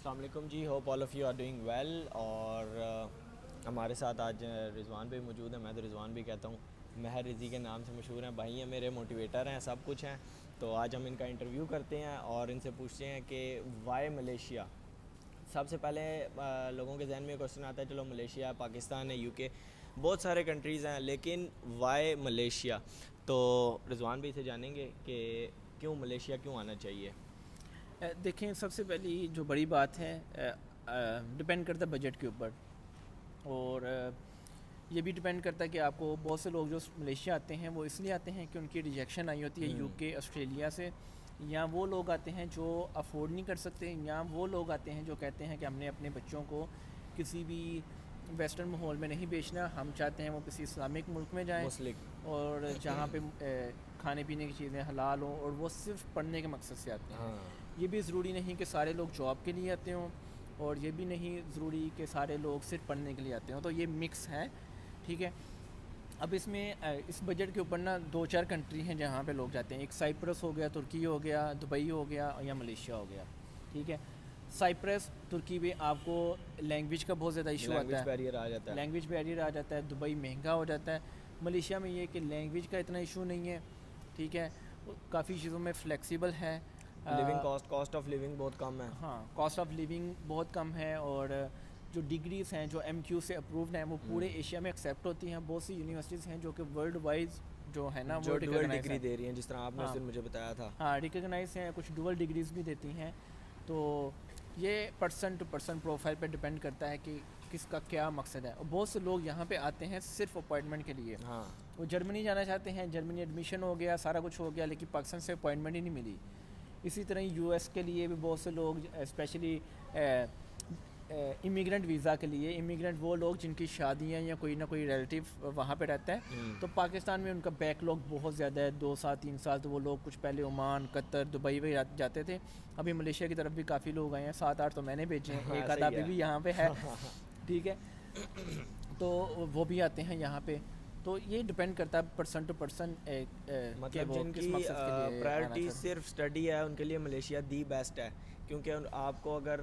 अस्सलाम वालेकुम जी, hope all of you are doing well. और हमारे साथ आज रिजवान भी मौजूद है। मैं तो रिजवान भी कहता हूँ, महर रिज़ी के नाम से मशहूर हैं। भाई हैं मेरे, मोटिवेटर हैं, सब कुछ हैं। तो आज हम इनका इंटरव्यू करते हैं और इनसे पूछते हैं कि वाई मलेशिया। सबसे पहले लोगों के जहन में क्वेश्चन आता है, चलो मलेशिया, पाकिस्तान है, यूके, बहुत सारे कंट्रीज़ हैं, लेकिन वाई मलेशिया। तो रिजवान भी से जानेंगे कि क्यों मलेशिया, क्यों आना चाहिए। देखें, सबसे पहली जो बड़ी बात है, डिपेंड करता है बजट के ऊपर। और ये भी डिपेंड करता है कि आपको, बहुत से लोग जो मलेशिया आते हैं वो इसलिए आते हैं कि उनकी रिजेक्शन आई होती है यूके, ऑस्ट्रेलिया से। या वो लोग आते हैं जो अफोर्ड नहीं कर सकते, या वो लोग आते हैं जो कहते हैं कि हमने अपने बच्चों को किसी भी वेस्टर्न माहौल में नहीं बेचना, हम चाहते हैं वो किसी इस्लामिक मुल्क में जाएं मुस्लिम। और जहाँ पे खाने पीने की चीज़ें हलाल हों, और वो सिर्फ पढ़ने के मकसद से आते हैं। हाँ। ये भी ज़रूरी नहीं कि सारे लोग जॉब के लिए आते हों, और ये भी नहीं ज़रूरी कि सारे लोग सिर्फ पढ़ने के लिए आते हों। तो ये मिक्स है, ठीक है। अब इसमें इस बजट के ऊपर ना दो चार कंट्री हैं जहाँ पे लोग जाते हैं। एक साइप्रस हो गया, तुर्की हो गया, दुबई हो गया, या मलेशिया हो गया, ठीक है। साइप्रस, तुर्की में आपको लैंग्वेज का बहुत ज़्यादा इशू आता लैंग्वेज है, बैरियर आ जाता है। लैंग्वेज बैरियर आ जाता है। दुबई महंगा हो जाता है। मलेशिया में ये कि लैंग्वेज का इतना इशू नहीं है, ठीक है। काफ़ी चीज़ों में फ्लेक्सिबल है। लिविंग कॉस्ट ऑफ लिविंग बहुत कम है। हाँ, कॉस्ट ऑफ लिविंग बहुत कम है। और जो डिग्रीज़ हैं जो MQ से अप्रूव्ड हैं वो पूरे एशिया में एक्सेप्ट होती हैं। बहुत सी यूनिवर्सिटीज़ हैं जो कि वर्ल्ड वाइज जो है ना जो वो डुअल रिकॉग्नाइज डिग्री हैं। दे रही हैं, जिस तरह आपने उस हाँ दिन मुझे बताया था। हाँ, रिकॉग्नाइज हैं, कुछ डुअल डिग्रीज़ भी देती हैं। तो ये पर्सन टू पर्सन प्रोफाइल पे डिपेंड करता है कि किसका क्या मकसद है। और बहुत से लोग यहाँ पे आते हैं सिर्फ अपॉइंटमेंट के लिए। हाँ। वो जर्मनी जाना चाहते हैं, जर्मनी एडमिशन हो गया, सारा कुछ हो गया, लेकिन पाकिस्तान से अपॉइंटमेंट ही नहीं मिली। इसी तरह US के लिए भी बहुत से लोग, स्पेशली इमिग्रेंट वीज़ा के लिए, इमिग्रेंट वो लोग जिनकी शादियां या कोई ना कोई रिलेटिव वहाँ पे रहता है। तो पाकिस्तान में उनका बैकलॉग बहुत ज़्यादा है, 2 साल 3 साल। तो वो लोग कुछ पहले ओमान, कतर, दुबई में जाते थे। अभी मलेशिया की तरफ भी काफ़ी लोग आए हैं, 7 8 तो मैंने भेजे हैं, हाँ, एक आधा सही अभी है। भी यहाँ पे है, ठीक है। तो वो भी आते हैं यहाँ पे। तो ये डिपेंड करता है पर्सन टू पर्सन कि मतलब वो किस जिनकी मकसद के लिए आना प्रायोरिटी चाहते हैं। सिर्फ स्टडी है, उनके लिए मलेशिया दी बेस्ट है। क्योंकि आपको अगर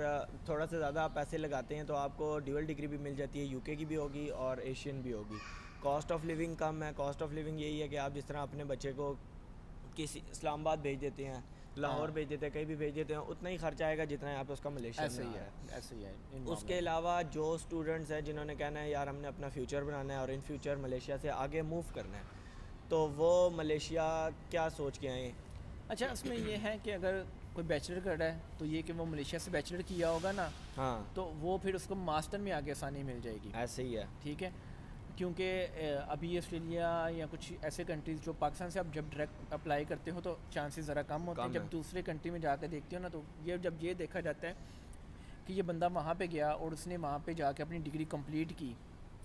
थोड़ा सा ज़्यादा आप पैसे लगाते हैं तो आपको ड्यूअल डिग्री भी मिल जाती है, यूके की भी होगी और एशियन भी होगी। कॉस्ट ऑफ लिविंग कम है। कॉस्ट ऑफ लिविंग यही है कि आप जिस तरह अपने बच्चे को किसी इस्लामाबाद भेज देते हैं, लाहौर हाँ, भेज देते हैं, कहीं भी भेज देते हैं, उतना ही खर्चा आएगा जितना यहाँ पे उसका मलेशिया में ऐसे आ ही रहा है, है। ऐसे ही है इन उसके मामलों में। अलावा जो स्टूडेंट्स हैं जिन्होंने कहना है यार हमने अपना फ्यूचर बनाना है और इन फ्यूचर मलेशिया से आगे मूव करना है, तो वो मलेशिया क्या सोच के आए। अच्छा, इसमें ये है कि अगर कोई बैचलर कर रहा है तो ये कि वो मलेशिया से बैचलर किया होगा ना, हाँ, तो वो फिर उसको मास्टर में आगे आसानी मिल जाएगी, ऐसे ही है। ठीक है। क्योंकि अभी ऑस्ट्रेलिया या कुछ ऐसे कंट्रीज़ जो पाकिस्तान से आप जब डायरेक्ट अप्लाई करते हो तो चांसेस ज़रा कम होते हैं। कम जब है। दूसरे कंट्री में जाकर देखते हो ना, तो ये जब ये देखा जाता है कि ये बंदा वहाँ पे गया और उसने वहाँ पे जाके अपनी डिग्री कंप्लीट की,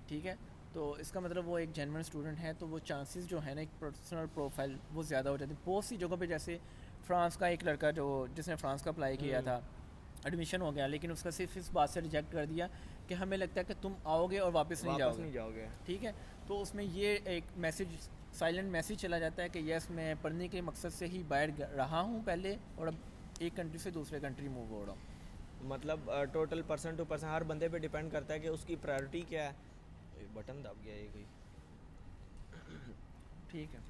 ठीक है, तो इसका मतलब वो एक जेन्युइन स्टूडेंट है। तो वो चांसेस जो है ना, एक पर्सनल प्रोफाइल वो ज़्यादा हो जाती है बहुत सी जगहों पे। जैसे फ्रांस का एक लड़का जो जिसने फ्रांस का अप्लाई किया था, एडमिशन हो गया, लेकिन उसका सिर्फ इस बात से रिजेक्ट कर दिया कि हमें लगता है कि तुम आओगे और वापस नहीं वापस जाओगे, नहीं जाओगे। ठीक है। तो उसमें ये एक मैसेज, साइलेंट मैसेज चला जाता है कि यस, मैं पढ़ने के मकसद से ही बाहर रहा हूँ पहले, और अब एक कंट्री से दूसरे कंट्री मूव हो रहा हूँ। मतलब टोटल पर्सन टू पर्सन हर बंदे पे डिपेंड करता है कि उसकी प्रायोरिटी क्या है। एक बटन दब गया ये कोई। ठीक है।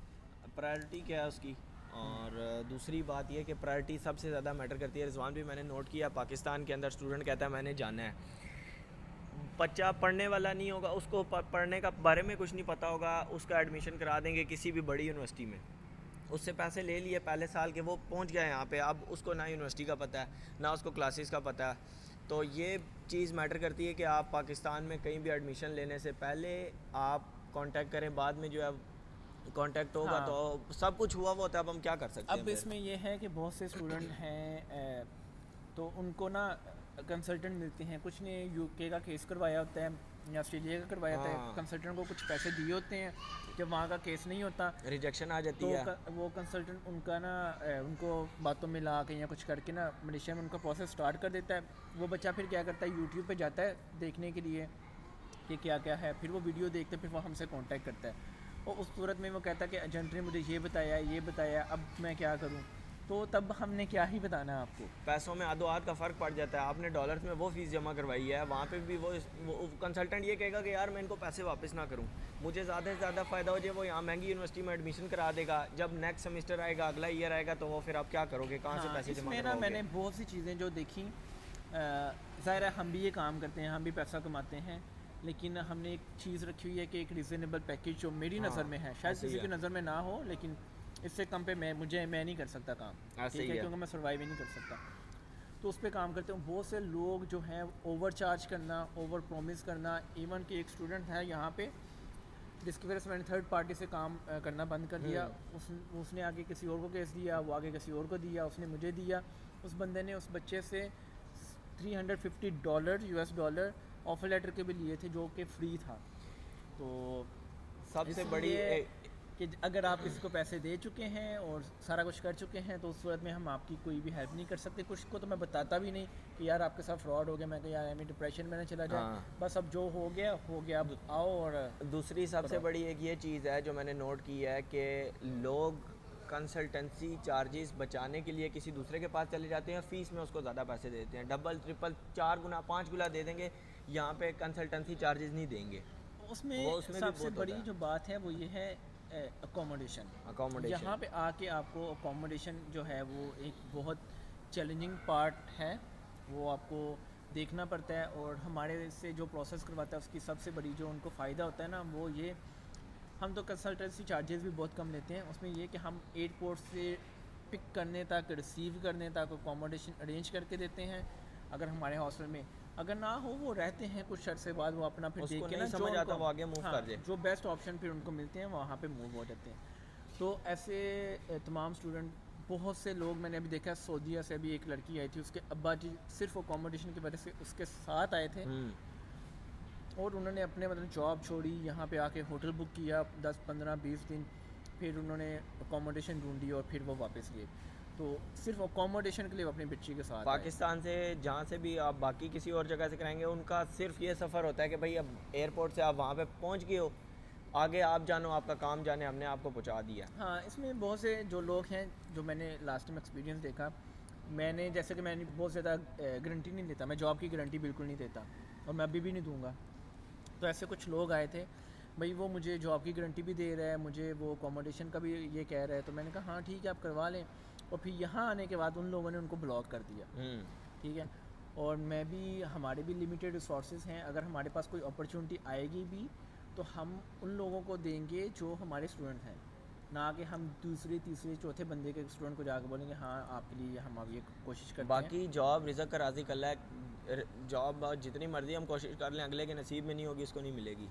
प्रायोरिटी क्या है उसकी। और दूसरी बात यह कि प्रायोरिटी सबसे ज़्यादा मैटर करती है। रिजवान भी मैंने नोट किया, पाकिस्तान के अंदर स्टूडेंट कहता है मैंने जाना है, बच्चा पढ़ने वाला नहीं होगा, उसको पढ़ने का बारे में कुछ नहीं पता होगा, उसका एडमिशन करा देंगे किसी भी बड़ी यूनिवर्सिटी में, उससे पैसे ले लिए पहले साल के, वो पहुंच गया यहाँ पे, अब उसको ना यूनिवर्सिटी का पता है ना उसको क्लासेस का पता है। तो ये चीज़ मैटर करती है कि आप पाकिस्तान में कहीं भी एडमिशन लेने से पहले आप कांटेक्ट करें, बाद में जो है कांटेक्ट होगा हाँ, तो सब कुछ हुआ वो होता है। अब हम क्या कर सकते हैं अब फिर। इसमें यह है कि बहुत से स्टूडेंट हैं, तो उनको ना कंसल्टेंट मिलते हैं। कुछ ने यूके का केस करवाया होता है या ऑस्ट्रेलिया का करवाया होता है, हाँ, कंसल्टेंट को कुछ पैसे दिए होते हैं। जब वहाँ का केस नहीं होता रिजेक्शन आ जाती तो है। वो कंसल्टेंट उनका ना उनको बातों में ला के या कुछ करके ना मलेशिया में उनका प्रोसेस स्टार्ट कर देता है। वो बच्चा फिर क्या करता है, यूट्यूब पे जाता है देखने के लिए कि क्या क्या है, फिर वो वीडियो देखते फिर वो हमसे कांटेक्ट करता है। और उस सूरत में वो कहता है कि एजेंट ने मुझे ये बताया, अब मैं क्या करूँ। तो तब हमने क्या ही बताना है आपको। पैसों में आधो हाथ का फ़र्क पड़ जाता है। आपने डॉलर्स में वो फ़ीस जमा करवाई है, वहाँ पे भी वो कंसल्टेंट ये कहेगा कि यार मैं इनको पैसे वापस ना करूँ, मुझे ज़्यादा से ज़्यादा फ़ायदा हो जाए, वो यहाँ महंगी यूनिवर्सिटी में एडमिशन करा देगा। जब नेक्स्ट सेमेस्टर आएगा, अगला ईयर आएगा, तो वो फिर आप क्या करोगे, कहाँ से पैसे जमा इसमें ना मैंने करवाओगे? बहुत सी चीज़ें जो देखी, ज़ाहिर है हम भी ये काम करते हैं, हम भी पैसा कमाते हैं, लेकिन हमने एक चीज़ रखी हुई है कि एक रिजनेबल पैकेज जो मेरी हाँ, नज़र में है, शायद ऐसे ही किसी की है। नज़र में ना हो, लेकिन इससे कम पे मैं नहीं कर सकता काम, ऐसे ठीक ही है, है। क्योंकि मैं सर्वाइव ही नहीं कर सकता। तो उस पर काम करते हैं। बहुत से लोग जो हैं ओवर चार्ज करना, ओवर प्रॉमिस करना, इवन कि एक स्टूडेंट है यहाँ पे जिसकी वजह से मैंने थर्ड पार्टी से काम करना बंद कर दिया। उसने आगे किसी और को केस दिया, वो आगे किसी और को दिया, उसने मुझे दिया। उस बंदे ने उस बच्चे से $350 US डॉलर ऑफर लेटर के भी लिए थे, जो कि फ्री था। तो सबसे बड़ी इसलिए कि अगर आप किसी को पैसे दे चुके हैं और सारा कुछ कर चुके हैं, तो उस सूरत में हम आपकी कोई भी हेल्प नहीं कर सकते। कुछ को तो मैं बताता भी नहीं कि यार आपके साथ फ्रॉड हो गया, मैं कहा यार मैं डिप्रेशन में ना चला जाए। हाँ। बस अब जो हो गया अब आओ। और दूसरी सबसे बड़ी एक ये चीज़ है जो मैंने नोट की है कि लोग कंसल्टेंसी चार्जेस बचाने के लिए किसी दूसरे के पास चले जाते हैं, फ़ीस में उसको ज़्यादा पैसे देते हैं, डबल ट्रिपल 4 गुना 5 गुना दे देंगे, यहाँ पे कंसल्टेंसी चार्जेस नहीं देंगे। उसमें वो उसमें भी सबसे बहुत बड़ी होता है। जो बात है वो ये है अकोमोडेशन। अकोमोडेशन यहाँ पे आके आपको अकोमोडेशन जो है वो एक बहुत चैलेंजिंग पार्ट है, वो आपको देखना पड़ता है। और हमारे से जो प्रोसेस करवाता है उसकी सबसे बड़ी जो उनको फ़ायदा होता है ना, वो ये, हम तो कंसल्टेंसी चार्जेस भी बहुत कम लेते हैं। उसमें ये कि हम एयरपोर्ट से पिक करने तक, रिसीव करने तक अकोमोडेशन अरेंज करके देते हैं। अगर हमारे हॉस्टल में अगर ना हो, वो रहते हैं कुछ अर्से बाद, वो अपना फिर उसको देख के नहीं ना समझ आता, वो आगे मूव कर दे। जो बेस्ट ऑप्शन फिर उनको मिलते हैं वहाँ पे मूव हो जाते हैं। तो ऐसे तमाम स्टूडेंट, बहुत से लोग मैंने अभी देखा, सऊदीया से अभी एक लड़की आई थी, उसके अब्बा जी सिर्फ अकोमोडेशन की वजह से उसके साथ आए थे, और उन्होंने अपने मतलब जॉब छोड़ी, यहाँ पे आके होटल बुक किया 10-15-20 दिन, फिर उन्होंने अकोमोडेशन ढूंढी और फिर वो वापस गए। तो सिर्फ अकोमोडेशन के लिए वो अपनी बच्ची के साथ पाकिस्तान से जहाँ से भी आप बाकी किसी और जगह से कराएंगे, उनका सिर्फ ये सफ़र होता है कि भाई अब एयरपोर्ट से आप वहाँ पे पहुँच गए हो, आगे आप जानो, आपका काम जाने, हमने आपको पहुँचा दिया। हाँ, इसमें बहुत से जो लोग हैं, जो मैंने लास्ट टाइम एक्सपीरियंस देखा, मैंने जैसे कि मैंने बहुत ज़्यादा गारंटी नहीं लेता, मैं जॉब की गारंटी बिल्कुल नहीं देता, और मैं अभी भी नहीं दूंगा। तो ऐसे कुछ लोग आए थे, भाई वो मुझे जॉब की गारंटी भी दे रहा है, मुझे वो अकोमोडेशन का भी ये कह रहा है। तो मैंने कहा हाँ ठीक है, आप करवा लें। और फिर यहाँ आने के बाद उन लोगों ने उनको ब्लॉक कर दिया, ठीक है। और मैं भी, हमारे भी लिमिटेड रिसोर्सेज हैं, अगर हमारे पास कोई अपॉर्चुनिटी आएगी भी तो हम उन लोगों को देंगे जो हमारे स्टूडेंट हैं, ना कि हम दूसरे तीसरे चौथे बंदे के स्टूडेंट को जाकर बोलेंगे हाँ आपके लिए हम अब ये कोशिश करते हैं। बाकी जॉब रिज़्क़ का राज़ी कल्ला है, जॉब जितनी मर्ज़ी हम कोशिश कर लें, अगले के नसीब में नहीं होगी, उसको नहीं मिलेगी।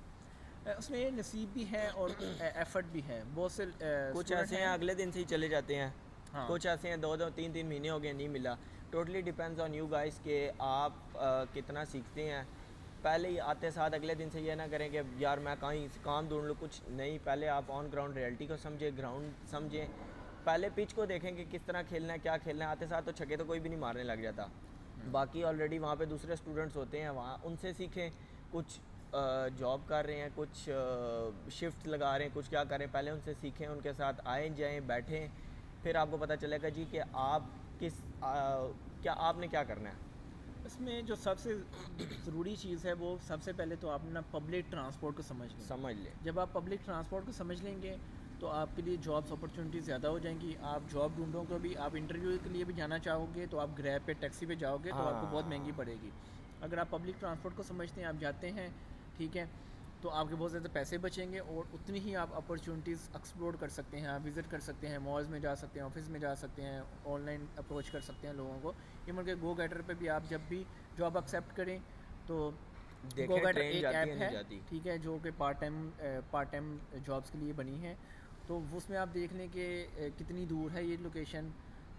उसमें नसीब भी है और एफर्ट भी है। बहुत से कुछ ऐसे हैं अगले दिन से ही चले जाते हैं, हाँ। कुछ ऐसे हैं 2-3 महीने हो गए नहीं मिला। Totally depends on you guys कि आप कितना सीखते हैं। पहले ही आते साथ अगले दिन से ये ना करें कि यार मैं कहीं काम ढूंढ लूँ, कुछ नहीं। पहले आप ऑन ग्राउंड रियलिटी को समझें, ग्राउंड समझें, पहले पिच को देखें कि किस तरह खेलना है, क्या खेलना है। आते साथ तो छक्के तो कोई भी नहीं मारने लग जाता। बाकी ऑलरेडी वहाँ पे दूसरे स्टूडेंट्स होते हैं, वहाँ उनसे सीखें। कुछ जॉब कर रहे हैं, कुछ शिफ्ट लगा रहे हैं, कुछ क्या कर रहे हैं, पहले उनसे सीखें, उनके साथ आए जाएँ, बैठें, फिर आपको पता चलेगा जी कि आप क्या आपने क्या करना है। इसमें जो सबसे ज़रूरी चीज़ है वो सबसे पहले तो आप ना पब्लिक ट्रांसपोर्ट को समझ लें। जब आप पब्लिक ट्रांसपोर्ट को समझ लेंगे तो आपके लिए जॉब्स अपॉर्चुनिटी ज़्यादा हो जाएंगी। आप जॉब ढूंढोगे भी, आप इंटरव्यू के लिए भी जाना चाहोगे तो आप ग्रैब पे, टैक्सी पे जाओगे तो आपको बहुत महंगी पड़ेगी। अगर आप पब्लिक ट्रांसपोर्ट को समझते हैं, आप जाते हैं, ठीक है, तो आपके बहुत ज़्यादा पैसे बचेंगे और उतनी ही आप अपॉर्चुनिटीज़ एक्सप्लोर कर सकते हैं। आप विज़िट कर सकते हैं, मॉल्स में जा सकते हैं, ऑफिस में जा सकते हैं, ऑनलाइन अप्रोच कर सकते हैं लोगों को। इवन के गो गेटर पे भी आप जब भी जॉब एक्सेप्ट करें तो गो गेटर एक ऐप है, ठीक है, जो कि पार्ट टाइम जॉब्स के लिए बनी है। तो उसमें आप देख लें कि कितनी दूर है ये लोकेशन,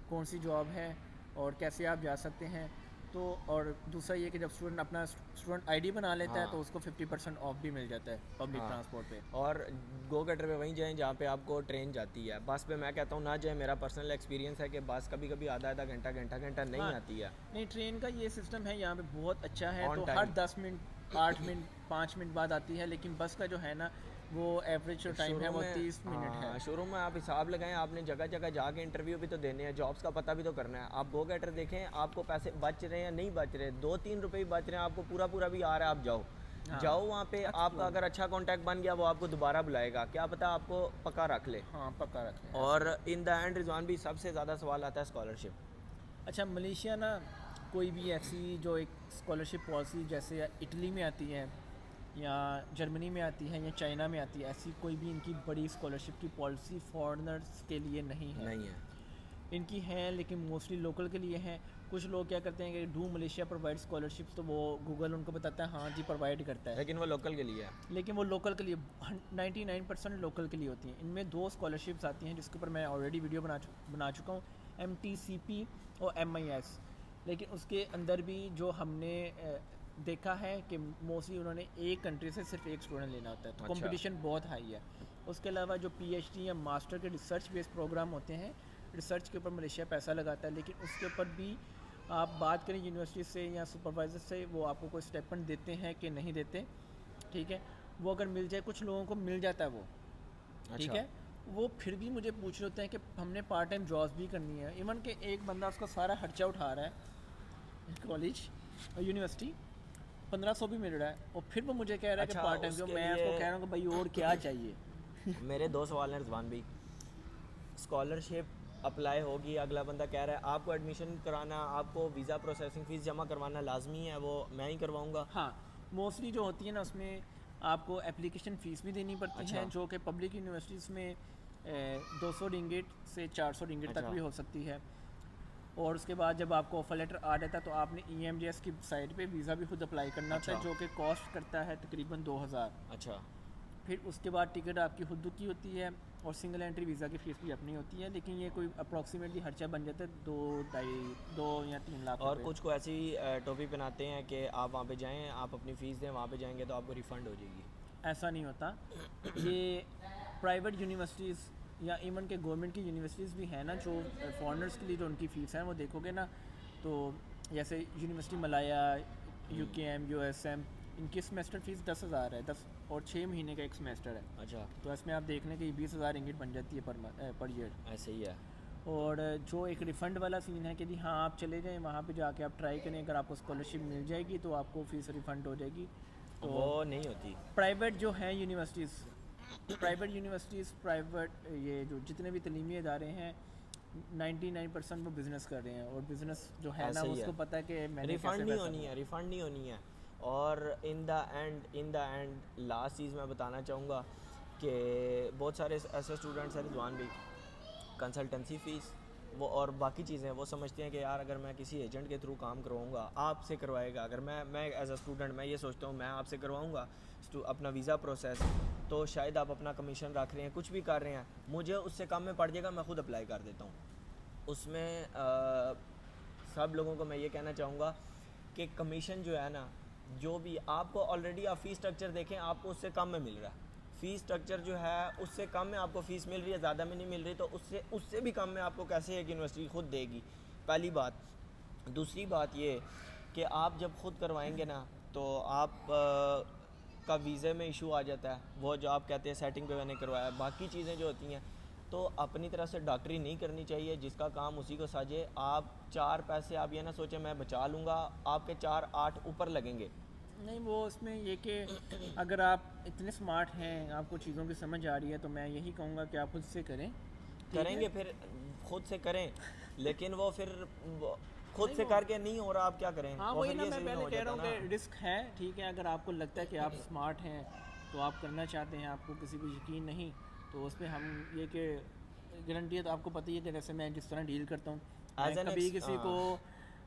कौन सी जॉब है और कैसे आप जा सकते हैं। तो और दूसरा ये कि जब स्टूडेंट अपना स्टूडेंट आईडी बना लेता है तो उसको 50% ऑफ भी मिल जाता है पब्लिक ट्रांसपोर्ट पे। और गो गेटर पे वहीं जाएं जहाँ पे आपको ट्रेन जाती है। बस पे मैं कहता हूँ ना जाए। मेरा पर्सनल एक्सपीरियंस है कि बस कभी कभी आधा घंटा नहीं आती है। नहीं, ट्रेन का ये सिस्टम है यहाँ पे बहुत अच्छा है। On तो time। हर 10 मिनट, 8 मिनट, 5 मिनट बाद आती है। लेकिन बस का जो है ना, वो एवरेज जो टाइम है वो 30 मिनट है। शुरू में आप हिसाब लगाएं, आपने जगह जगह जाके इंटरव्यू भी तो देने हैं, जॉब्स का पता भी तो करना है। आप गो गेटर देखें, आपको पैसे बच रहे हैं या नहीं बच रहे, 2-3 रुपये बच रहे हैं, आपको पूरा पूरा भी आ रहा है, आप जाओ। हाँ, जाओ वहाँ पे, आपका अगर अच्छा कांटेक्ट बन गया वो आपको दोबारा बुलाएगा, क्या पता आपको पक्का रख ले। हाँ पक्का रखें। और इन द एंड रिजवान भी सबसे ज़्यादा सवाल आता है स्कॉलरशिप। अच्छा, मलेशिया ना कोई भी ऐसी जो एक स्कॉलरशिप पॉलिसी जैसे या इटली में आती है या जर्मनी में आती है या चाइना में आती है, ऐसी कोई भी इनकी बड़ी स्कॉलरशिप की पॉलिसी फॉरेनर्स के लिए नहीं है। नहीं है। इनकी हैं लेकिन मोस्टली लोकल के लिए हैं। कुछ लोग क्या करते हैं कि डू मलेशिया प्रोवाइड स्कॉलरशिप्स, तो वो गूगल उनको बताता है हाँ जी प्रोवाइड करता है, लेकिन वो लोकल के लिए है। लेकिन वो लोकल के लिए 99% लोकल के लिए होती हैं। इनमें 2 स्कॉलरशिप्स आती हैं जिसके ऊपर मैं ऑलरेडी वीडियो बना चुका हूँ, MTCP और MIS। लेकिन उसके अंदर भी जो हमने देखा है कि मोस्टली उन्होंने एक कंट्री से सिर्फ एक स्टूडेंट लेना होता है, तो अच्छा। कंपटीशन बहुत हाई है। उसके अलावा जो PhD या मास्टर के रिसर्च बेस्ड प्रोग्राम होते हैं, रिसर्च के ऊपर मलेशिया पैसा लगाता है, लेकिन उसके ऊपर भी आप बात करें यूनिवर्सिटी से या सुपरवाइज़र से, वो आपको कोई स्टेपन देते हैं कि नहीं देते, ठीक है। वो अगर मिल जाए, कुछ लोगों को मिल जाता है वो, ठीक अच्छा। है, वो फिर भी मुझे पूछ रहे होते हैं कि हमने पार्ट टाइम जॉब्स भी करनी है। इवन कि एक बंदा उसका सारा खर्चा उठा रहा है कॉलेज और यूनिवर्सिटी, 1500 भी मिल रहा है, और फिर वो मुझे कह रहा है कि अच्छा, पार्ट टाइम जो उसके मैं उसको लिए- कह रहा हूँ कि भाई और क्या चाहिए। मेरे 2 सवाल हैं रिजवान भाई। स्कॉलरशिप अप्लाई होगी, अगला बंदा कह रहा है आपको एडमिशन कराना, आपको वीज़ा प्रोसेसिंग फ़ीस जमा करवाना लाजमी है, वो मैं ही करवाऊँगा। हाँ, मोस्टली जो होती है ना उसमें आपको एप्लीकेशन फ़ीस भी देनी पड़ती अच्छा। है, जो कि पब्लिक यूनिवर्सिटीज़ में 200 रिंगिट से 400 रिंगिट तक अच्छा। भी हो सकती है। और उसके बाद जब आपको ऑफर लेटर आ जाता है तो आपने EMJS की साइट पे वीज़ा भी खुद अप्लाई करना होता है, अच्छा। जो कि कॉस्ट करता है तकरीबन 2000। अच्छा। फिर उसके बाद टिकट आपकी खुद की होती है और सिंगल एंट्री वीज़ा की फ़ीस भी अपनी होती है, लेकिन ये कोई अप्रॉक्सीमेटली खर्चा बन जाता है 2 या 3 लाख और रुपए। कुछ को ऐसी टोपी पहनाते हैं कि आप वहाँ पे जाएं, आप अपनी फ़ीस दें, वहाँ पे जाएंगे तो आपको रिफ़ंड हो जाएगी। ऐसा नहीं होता। ये प्राइवेट यूनिवर्सिटीज़ या इवन के गवर्नमेंट की यूनिवर्सिटीज़ भी हैं ना, जो फॉरेनर्स के लिए जो उनकी फ़ीस है वो देखोगे ना, तो जैसे यूनिवर्सिटी मलाया, UKM, USM, इनकी सेमेस्टर फ़ीस 10,000 है, 10 और 6 महीने का एक सेमेस्टर है। अच्छा। तो इसमें आप देख लें कि 20,000 रिंगिट बन जाती है पर ईयर। ऐसे ही है। और जो एक रिफ़ंड वाला सीन है कि जी हाँ आप चले जाएं वहाँ पे जाके आप ट्राई करें, अगर आपको स्कॉलरशिप मिल जाएगी तो आपको फ़ीस रिफ़ंड हो जाएगी। तो वो नहीं होती। प्राइवेट जो हैं यूनिवर्सिटीज़, प्राइवेट ये जो जितने भी तलीमी इदारे हैं 99% वो बिज़नेस कर रहे हैं, और बिज़नेस जो है ना ऐसे ही उसको है। पता है कि मैंने रिफ़ंड कैसे नहीं पैसा होनी है, रिफ़ंड नहीं होनी है। और इन द एंड लास्ट चीज़ मैं बताना चाहूँगा कि बहुत सारे ऐसे स्टूडेंट्स हैं रिजवान भी, कंसल्टेंसी फ़ीस वो और बाकी चीज़ें वो समझते हैं कि यार अगर मैं किसी एजेंट के थ्रू काम करवाऊँगा, आपसे करवाएगा, अगर मैं एज अ स्टूडेंट मैं ये सोचता हूँ मैं आपसे करवाऊँगा अपना वीज़ा प्रोसेस, तो शायद आप अपना कमीशन रख रहे हैं, कुछ भी कर रहे हैं, मुझे उससे कम में पड़ जाएगा, मैं खुद अप्लाई कर देता हूँ उसमें। सब लोगों को मैं ये कहना चाहूँगा कि कमीशन जो है ना, जो भी आपको ऑलरेडी आप फ़ीस स्ट्रक्चर देखें, आपको उससे कम में मिल रहा है। फ़ीस स्ट्रक्चर जो है उससे कम में आपको फ़ीस मिल रही है, ज़्यादा में नहीं मिल रही, तो उससे भी कम में आपको कैसे एक यूनिवर्सिटी खुद देगी, पहली बात। दूसरी बात ये कि आप जब खुद करवाएंगे ना तो आप का वीज़े में इशू आ जाता है, वो जो आप कहते हैं सेटिंग पे मैंने करवाया, बाकी चीज़ें जो होती हैं, तो अपनी तरफ से डॉक्टरी नहीं करनी चाहिए, जिसका काम उसी को साझे। आप 4 पैसे आप ये ना सोचें मैं बचा लूँगा, आपके 4-8 ऊपर लगेंगे। नहीं, वो उसमें ये कि अगर आप इतने स्मार्ट हैं, आपको चीज़ों की समझ आ रही है, तो मैं यही कहूँगा कि आप खुद से करें। ठीक करेंगे है? फिर खुद से करें, लेकिन वो फिर खुद नहीं, से वो- करके नहीं हो रहा, आप क्या करें? हाँ वो वही फिर ना, ये मैं सीन पहले हो कह रहा जाता हूँ है कि ना। रिस्क है, ठीक है। अगर आपको लगता है कि आप स्मार्ट हैं, तो आप करना चाहते हैं, आपको किसी पे यकीन नहीं, तो उस पर हम ये कि गारंटी है, तो आपको पता ही है कि जैसे मैं जिस तरह डील करता हूँ, As मैं an कभी ex- किसी को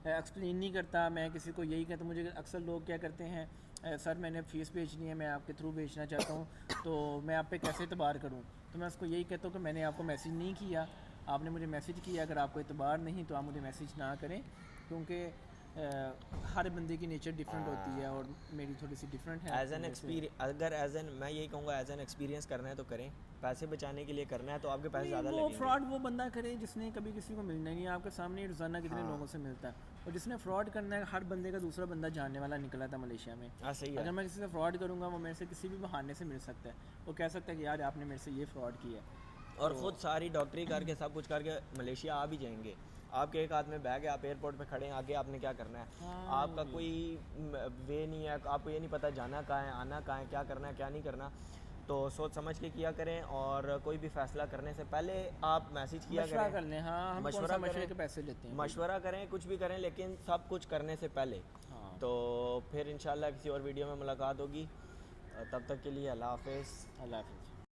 एक्सप्लेन नहीं करता, मैं किसी को यही कहता हूँ। मुझे अक्सर लोग क्या करते हैं, सर मैंने फ़ीस भेजनी है, मैं आपके थ्रू भेजना चाहता हूँ, तो मैं आप पे कैसे एतबार करूँ? तो मैं उसको यही कहता हूँ कि मैंने आपको मैसेज नहीं किया, आपने मुझे मैसेज किया, अगर आपको एतबार नहीं तो आप मुझे मैसेज ना करें, क्योंकि हर बंदे की नेचर डिफरेंट होती है और मेरी थोड़ी सी डिफरेंट है। एज एन एक्सपीरियंस, अगर एज एन मैं यही कहूँगा एज एन एक्सपीरियंस करना है तो करें, पैसे बचाने के लिए करना है तो आपके पैसे ज़्यादा वो लगेंगे। फ्रॉड वो बंदा करे जिसने कभी किसी को मिलना ही नहीं है। आपके सामने ही रोज़ाना कितने हाँ। लोगों से मिलता है, और जिसने फ्रॉड करना है हर बंदे का दूसरा बंदा जानने वाला निकला था मलेशिया में। हाँ सही अगर है। मैं किसी से फ्रॉड करूँगा वो मेरे से किसी भी बहाने से मिल सकता है, वो कह सकता है कि यार आपने मेरे से ये फ्रॉड किया है। और तो ख़ुद सारी डॉक्टरी करके सब कुछ करके मलेशिया आ भी जाएंगे, आपके एक हाथ में बैग है, आप एयरपोर्ट पे खड़े हैं, आगे आपने क्या करना है, हाँ, आपका वो भी। कोई वे नहीं है, आपको ये नहीं पता जाना कहाँ है, आना कहाँ है, क्या करना है क्या नहीं करना। तो सोच समझ के किया करें, और कोई भी फ़ैसला करने से पहले आप मैसेज किया मशवरा करें, कर लें। हाँ, हम कौन मशवरा सा मशवरे करें, के पैसे लेते हैं। मशवरा करें, कुछ भी करें, लेकिन सब कुछ करने से पहले। हाँ, तो फिर इंशाल्लाह किसी और वीडियो में मुलाकात होगी, तब तक के लिए अल्लाह हाफ़िज़। अल्लाह हाफ़िज़।